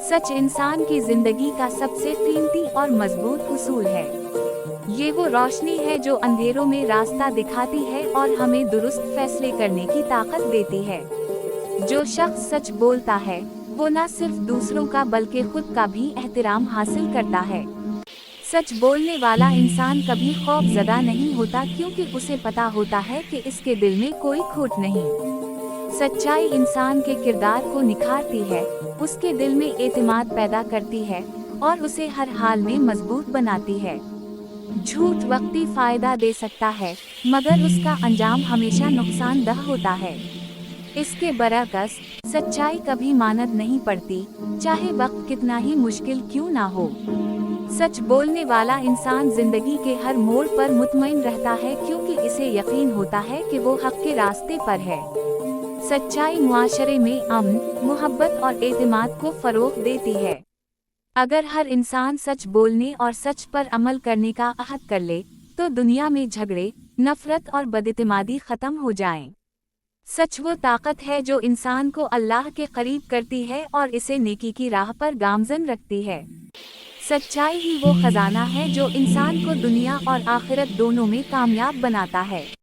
सच इंसान की जिंदगी का सबसे कीमती और मजबूत उसूल है। ये वो रोशनी है जो अंधेरों में रास्ता दिखाती है और हमें दुरुस्त फैसले करने की ताकत देती है। जो शख्स सच बोलता है वो न सिर्फ दूसरों का बल्कि खुद का भी एहतराम हासिल करता है। सच बोलने वाला इंसान कभी खौफजदा नहीं होता, क्योंकि उसे पता होता है कि इसके दिल में कोई खोट नहीं। सच्चाई इंसान के किरदार को निखारती है, उसके दिल में एतमाद पैदा करती है और उसे हर हाल में मजबूत बनाती है। झूठ वक्ती फायदा दे सकता है, मगर उसका अंजाम हमेशा नुकसानदह होता है। इसके बरअक्स सच्चाई कभी मानद नहीं पड़ती, चाहे वक्त कितना ही मुश्किल क्यों ना हो। सच बोलने वाला इंसान जिंदगी के हर मोड़ पर मुतमईन रहता है, क्योंकि इसे यकीन होता है कि वो हक के रास्ते पर है। सच्चाई मुआशरे में अमन, मोहब्बत और एतमाद को फरोग देती है। अगर हर इंसान सच बोलने और सच पर अमल करने का अहद कर ले, तो दुनिया में झगड़े, नफरत और बदइतिमादी खत्म हो जाएं। सच वो ताकत है जो इंसान को अल्लाह के करीब करती है और इसे नेकी की राह पर गामजन रखती है। सच्चाई ही वो खजाना है जो इंसान को दुनिया और आखिरत दोनों में कामयाब बनाता है।